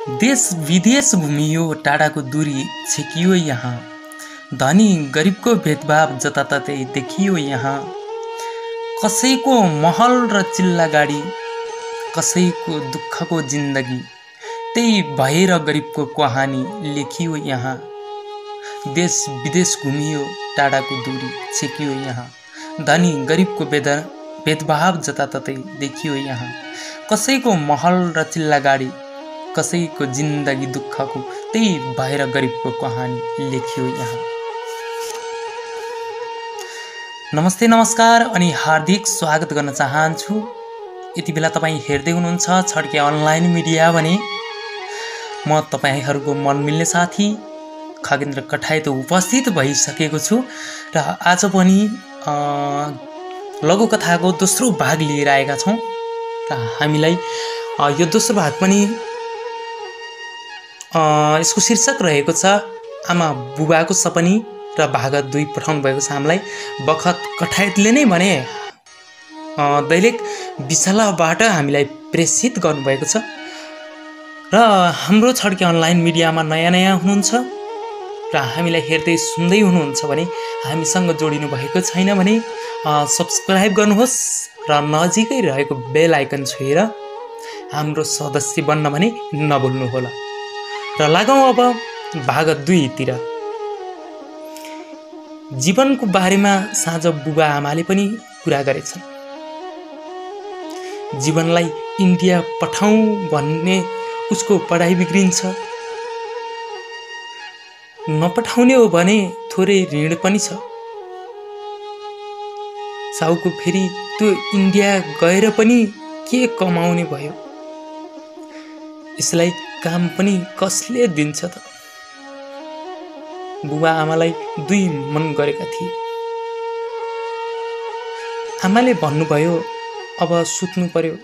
देश विदेश घुमियो टाढाको दूरी छेकियो यहाँ। धनी गरिबको भेदभाव जताततै देखियो यहाँ। कसैको महल र चिल्ला गाडी, कसैको दुःखको जिन्दगी, त्यही भएर गरिबको कहानी लेखियो यहाँ। देश विदेश घुमियो टाढाको दूरी छेकियो यहाँ। धनी गरिबको भेदभाव जताततै देखियो यहाँ। कसैको महल र चिल्ला गाडी, कसैको जिन्दगी दुःखको, त्यही भएर गरिबको कहानी लेखियो यहाँ। नमस्ते नमस्कार अनि हार्दिक स्वागत गर्न चाहन्छु। यति बेला तपाईँ हेर्दै हुनुहुन्छ छड्के अनलाइन मिडिया भने म तपाईहरूको मन मिल्ने साथी खगेन्द्र कठायत उपस्थित भइसकेको छु र आज पनि लघुकथाको दोस्रो भाग लिएर आएका छौँ र हामीलाई यो दोस्रो भाग पनि यसको शीर्षक रहेको छ आमा बुबाको सपनी र भाग 2 पठाउनु भएको छ हामीलाई बखत कठायतले नै भने दैलेख विशालाबाट हामीलाई प्रेषित गर्नुभएको छ र हाम्रो छड्के अनलाइन मिडियामा नयाँ हुनुहुन्छ र हामीलाई हेर्दै सुन्दै हुनुहुन्छ भने हामीसँग जोडिनु भएको छैन भने सब्स्क्राइब गर्नुहोस् र नजिकै रहेको बेल आइकन छोएर हाम्रो सदस्य बन्न भने नभुल्नुहोला। र लागौँ अब भाग 2 तिर। जीवनको बारेमा साँझ बुबा आमाले पनि कुरा गरेछन्। जीवनलाई इन्डिया पठाउँ भन्ने उसको पढाइ बिग्रिन्छ, नपठाउने हो भने थोरै ऋण पनि छ। साउको फेरि त्यो इन्डिया गएर पनि के कमाउने भयो, यसलाई काम पनि कसले दिन्छ त। बुबा आमालाई 2 मन गरेका थिए। आमाले भन्नुभयो अब सुत्नु पर्यो।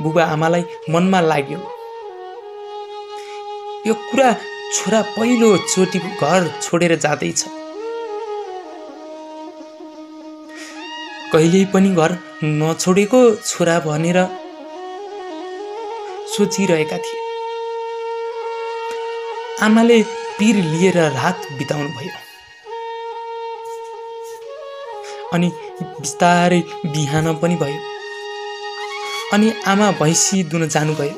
बुबा आमालाई मनमा लाग्यो यो कुरा छोरा पहिलो चोटि घर छोडेर जाँदैछ, कहिल्यै पनि घर नछोडेको छोरा भनेर सोचिरहेका थिए। आमाले पीर लिएर रात बिताउनु भयो अनि बिस्तारै बिहान पनि भयो अनि आमा भैँसी दुन जानुभयो।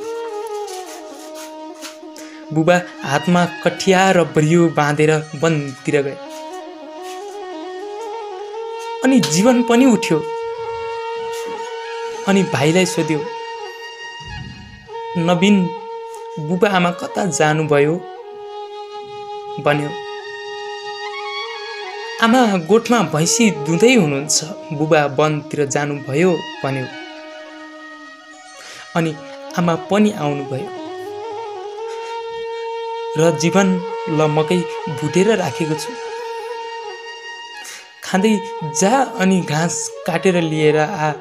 बुबा हातमा कठिया र बरियो बाँधेर वनतिर गए अनि जीवन पनि उठ्यो अनि भाइलाई सोध्यो, नवीन बुबा आमा कता जानुभयो भन्यो। आमा गोठमा भैँसी दुँदै हुनुहुन्छ, बुबा वनतिर जानुभयो भन्यो। अनि आमा पनि आउनुभयो र जीवन ल मकै भुटेर राखेको छु, खाँदै जा अनि घाँस काटेर लिएर आ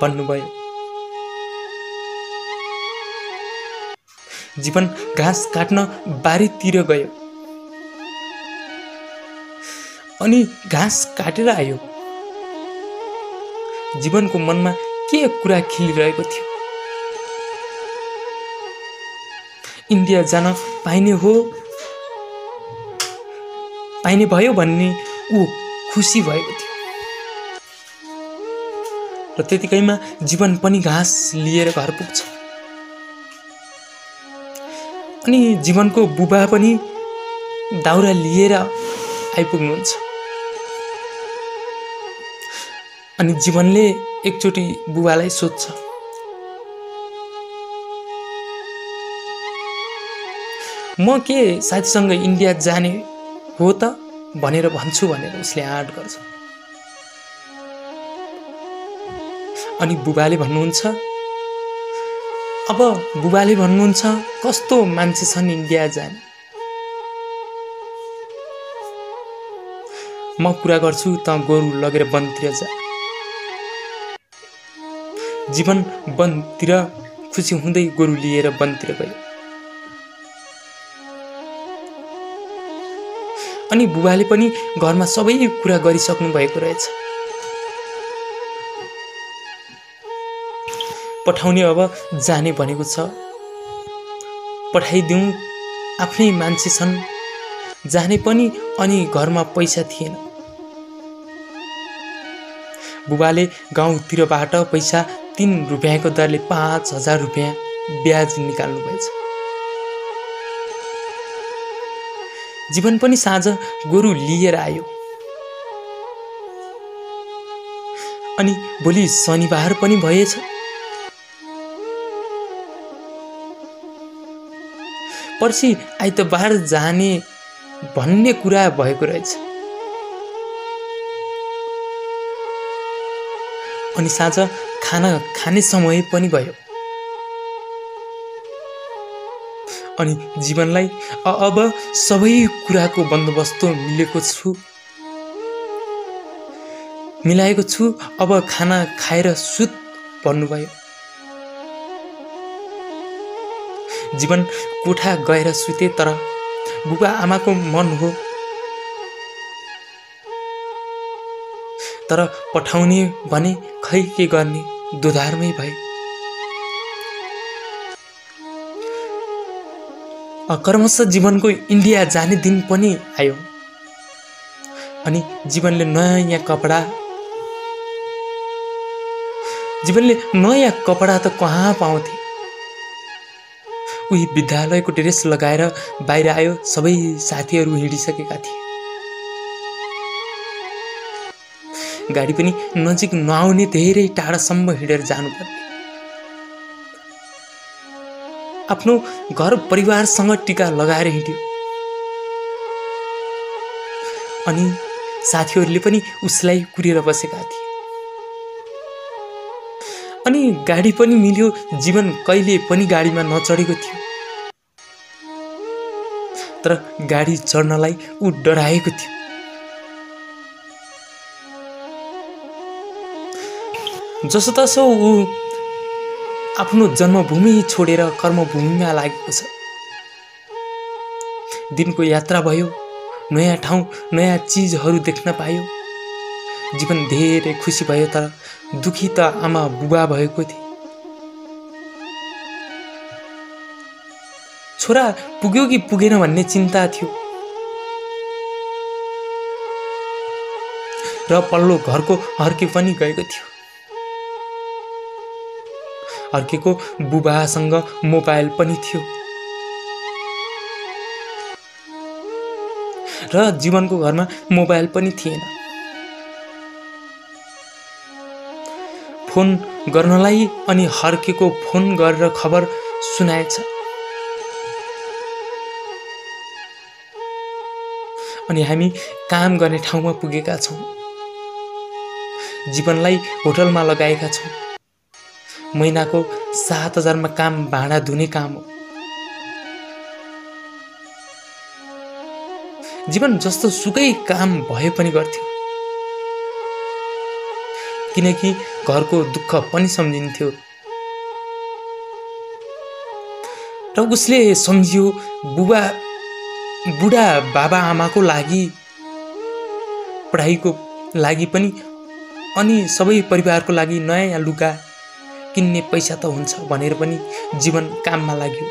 भन्नुभयो। जीवन घाँस काट्न बारीतिर गयो अनि घाँस काटेर आयो। जीवनको मनमा के कुरा खिलिरहेको थियो। इन्डिया जान पाइने भयो भन्ने ऊ खुसी भएको थियो र त्यतिकैमा जीवन पनि घाँस लिएर घर पुग्छ अनि जीवनको बुबा पनि दाउरा लिएर आइपुग्नुहुन्छ अनि जीवनले एकचोटि बुबालाई सोध्छ, म के साथीसँग इन्डिया जाने हो त भनेर भन्छु भनेर उसले आँट गर्छ। अनि बुबाले भन्नुहुन्छ कस्तो मान्छे छन् इन्डिया जाने, म कुरा गर्छु त गोरु लगेर वनतिर जा। जीवन वनतिर खुसी हुँदै गोरु लिएर वनतिर गयो अनि बुबाले पनि घरमा सबै कुरा गरिसक्नु भएको रहेछ। पठाउने अब जाने भनेको छ। पठाइदिउँ, आफ्नै मान्छे छन्, जाने पनि अनि घरमा पैसा थिएन। बुबाले गाउँतिरबाट पैसा 3 रुपियाँको दरले 5,000 रुपियाँ ब्याज निकाल्नु भएछ। जीवन पनि साँझ गोरु लिएर आयो। अनि भोलि शनिबार पनि भएछ। पर्सि आइतबार जाने भन्ने कुरा भएको रहेछ। अनि साँझ खाना खाने समय पनि भयो। अनि जीवनलाई अब सबै कुराको बन्दोबस्त मिलाएको छु, अब खाना खाएर सुत भन्नुभयो। जीवन कोठा गएर सुते, तर बुबा आमाको मन हो, तर पठाउने भने खै के गर्ने, दोधारमै भए। क्रमशः जीवनको इन्डिया जाने दिन पनि आयो। अनि जीवनले नयाँ कपडा त कहाँ पाउँथे। उही विद्यालयको ड्रेस लगाएर बाहिर आयो। सबै साथीहरू हिँडिसकेका थिए। गाडी पनि नजिक नआउने, धेरै टाढासम्म हिँडेर जानुपर्ने। आफ्नो घर परिवारसँग टिका लगाएर हिँड्यो। अनि साथीहरूले पनि उसलाई कुरेर बसेका थिए। अनि गाडी पनि मिल्यो। जीवन कहिले पनि गाडीमा नचढेको थियो, तर गाडी चढ्नलाई ऊ डराएको थियो। जसोतसो ऊ आफ्नो जन्मभूमि छोडेर कर्मभूमिमा लागेको छ। दिनको यात्रा भयो, नयाँ ठाउँ, नयाँ चिजहरू देख्न पायो। जीवन धेरै खुसी भयो, तर दुखी त आमा बुबा भएको थिए। छोरा पुग्यो कि पुगेन भन्ने चिन्ता थियो। र पल्लो घरको हर्के पनि गएको थियो। हर्केको बुबासँग मोबाइल पनि थियो। र जीवनको घरमा मोबाइल पनि थिएन। फोन गर्नलाई अनि हर्केको फोन गरेर खबर सुनाएछ। अनि हामी काम गर्ने ठाउँमा पुगेका छौँ। जीवनलाई होटलमा लगाएका छौँ। महिनाको 7,000 मा काम भाँडा धुने काम हो। जीवन जस्तो सुकै काम भए पनि गर्थ्यो, किनकि घरको दुःख पनि सम्झिन्थ्यो। र उसले सम्झियो बुढा बाबा आमाको लागि, पढाइको लागि पनि, अनि सबै परिवारको लागि नयाँ लुगा किन्ने पैसा त हुन्छ भनेर पनि जीवन काममा लाग्यो।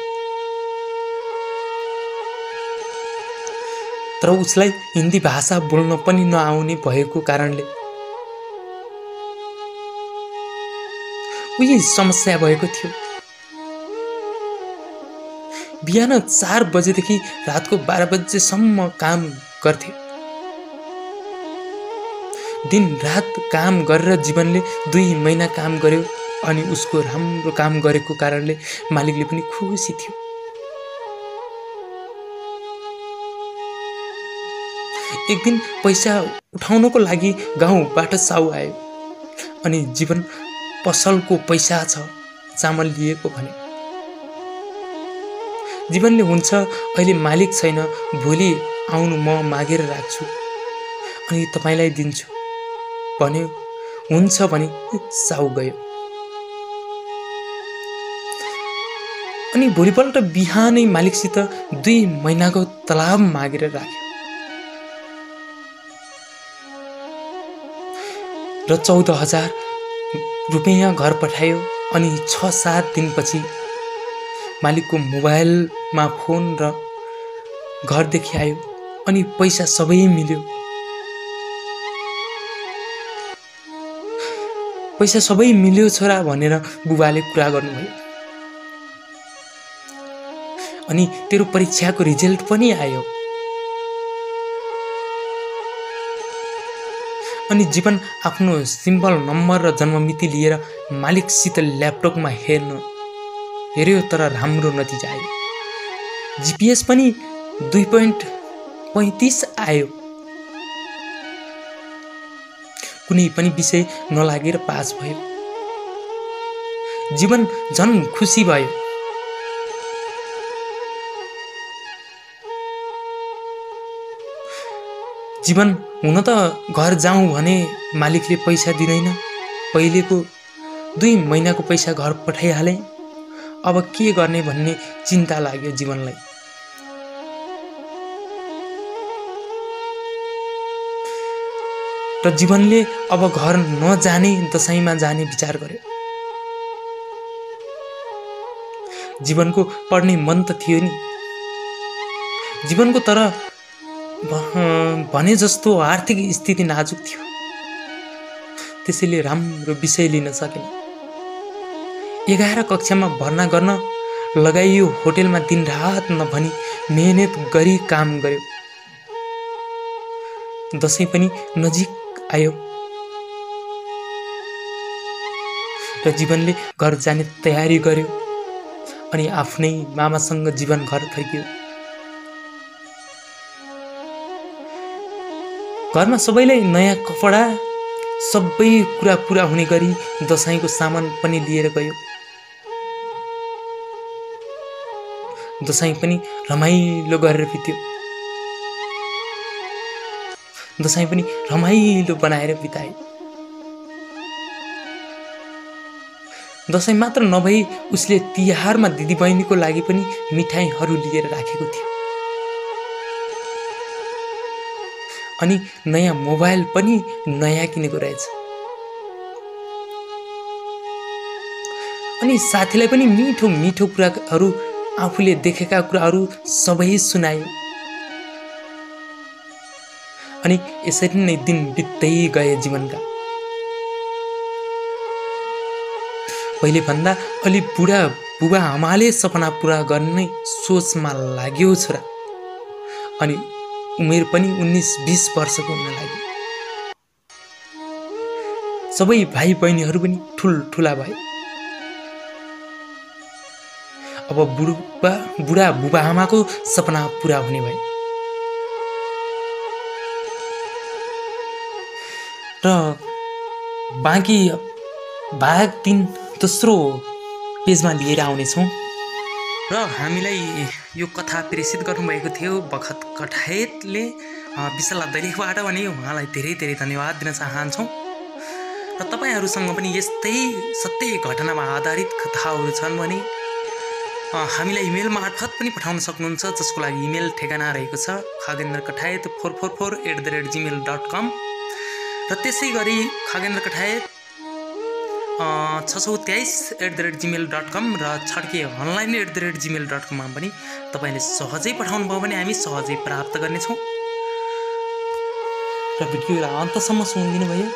तर उसलाई हिन्दी भाषा बोल्न पनि नआउने भएको कारणले उही समस्या भएको थियो। बिहान 4 बजेदेखि रातको 12 बजेसम्म काम गर्थे। दिन रात काम गरेर जीवनले 2 महिना काम गर्यो। अनि उसको राम्रो काम गरेको कारणले मालिकले पनि खुसी थियो। एक दिन पैसा उठाउनको लागि गाउँबाट साउ आयो। अनि जीवन पसलको पैसा छ, चामल लिएको भने। जीवनले हुन्छ अहिले मालिक छैन, भोलि आउनु म मागेर राख्छु अनि तपाईलाई दिन्छु भन्यो। हुन्छ भने साउ गयो। अनि भोलिपल्ट बिहानै मालिकसित 2 महिनाको तलब मागेर राख्यो। र 14,000 रुपैयाँ घर पठायो। अनि 6-7 दिनपछि मालिकको मोबाइलमा फोन र घरदेखि आयो अनि पैसा सबै मिल्यो। पैसा सबै मिल्यो छोरा भनेर बुबाले कुरा गर्नुभयो। अनि तेरो परीक्षाको रिजल्ट पनि आयो। अनि जीवन आफ्नो सिम्बल नम्बर र जन्ममिति लिएर मालिकसित ल्यापटपमा हेर्यो तर राम्रो नतिजा आयो। जीपीएस पनि 2.35 आयो। कुनै पनि विषय नलागेर पास भयो। जीवन झन् खुसी भयो। जीवन हुन त घर जाउँ भने मालिकले पैसा दिँदैन। पहिलेको 2 महिनाको पैसा घर पठाइहाले। अब के गर्ने भन्ने चिन्ता लाग्यो जीवनलाई। र जीवनले अब घर नजाने दशैंमा जाने विचार गर्यो। जीवनको पढ्ने मन त थियो नि। जीवनको तर भने जस्तो आर्थिक स्थिति नाजुक थियो। त्यसैले राम्रो विषय लिन सकेन। 11 कक्षामा भर्ना गर्न लगाइयो। होटेलमा दिनरात नभनी मेहनत गरी काम गर्यो। दशैं पनि नजिक आयो र जीवनले घर जाने तयारी गर्यो। अनि आफ्नै मामासँग जीवन घर फर्कियो। घरमा सबैलाई नयाँ कपडा सबै कुरा पुरा हुने गरी दशैंको सामान पनि लिएर गयो। दशैं पनि रमाइलो गरेर बित्यो। दशैं पनि रमाइलो बनाएर बिताए। दशैं मात्र नभई उसले तिहारमा दिदीबहिनीको लागि पनि मिठाईहरू लिएर राखेको थियो। अनि नयाँ मोबाइल पनि नयाँ किनेको रहेछ। अनि साथीलाई पनि मिठो मिठो कुराहरू आफूले देखेका कुराहरू सबै सुनायो। अनि यसरी नै दिन बित्दै गए जीवनका। पहिले भन्दा अलि बुढा बुबा आमाले सपना पुरा गर्ने सोचमा लाग्यो छोरा। अनि उमेर पनि 19-20 वर्षको हुन लाग्यो। सबै भाइ बहिनीहरू पनि ठुला भए। अब बुढा बुबा आमाको सपना पुरा हुने भए। र बाँकी भाग 3 दोस्रो पेजमा लिएर आउनेछौँ। र हामीलाई यो कथा प्रेषित गर्नुभएको थियो बखत कठायतले विशाला दैलेखबाट भने उहाँलाई धेरै धेरै धन्यवाद दिन चाहन्छौँ। र तपाईँहरूसँग पनि यस्तै सत्य घटनामा आधारित कथाहरू छन् भने हामीलाई इमेल मार्फत पनि पठाउन सक्नुहुन्छ, जसको लागि इमेल ठेगाना रहेको छ khagendrakataiyat444@gmail.com। र त्यसै गरी khagendrakataiyat 623@gmail.com र chhatke_online@gmail.com मा पनि तपाईँले सहजै पठाउनु भयो भने हामी सहजै प्राप्त गर्नेछौँ। र भिडियोलाई अन्तसम्म सुनिदिनु भयो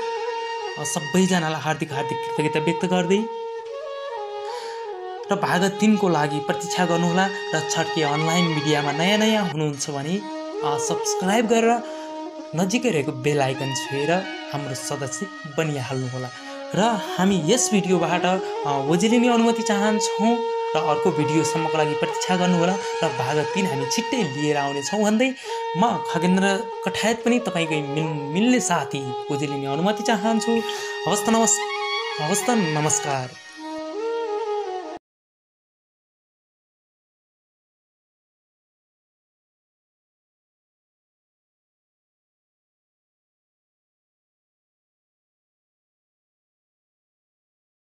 सबैजनालाई हार्दिक कृतज्ञता व्यक्त गर्दै र भाग 3 को लागि प्रतीक्षा गर्नुहोला। र छड्के अनलाइन मिडियामा नयाँ हुनुहुन्छ भने सब्स्क्राइब गरेर नजिकै रहेको बेल आइकन छुएर हाम्रो सदस्य बनिहाल्नुहोला। र हामी यस भिडियोबाट ओजेलिने अनुमति चाहन्छौँ र अर्को भिडियोसम्मको लागि प्रतीक्षा गर्नुहोला। र भाग 3 हामी छिट्टै लिएर आउनेछौँ भन्दै म खगेन्द्र कठायत पनि तपाईँकै मिल्ने साथी ओजेलिने अनुमति चाहन्छु। हवस् त नमस्कार।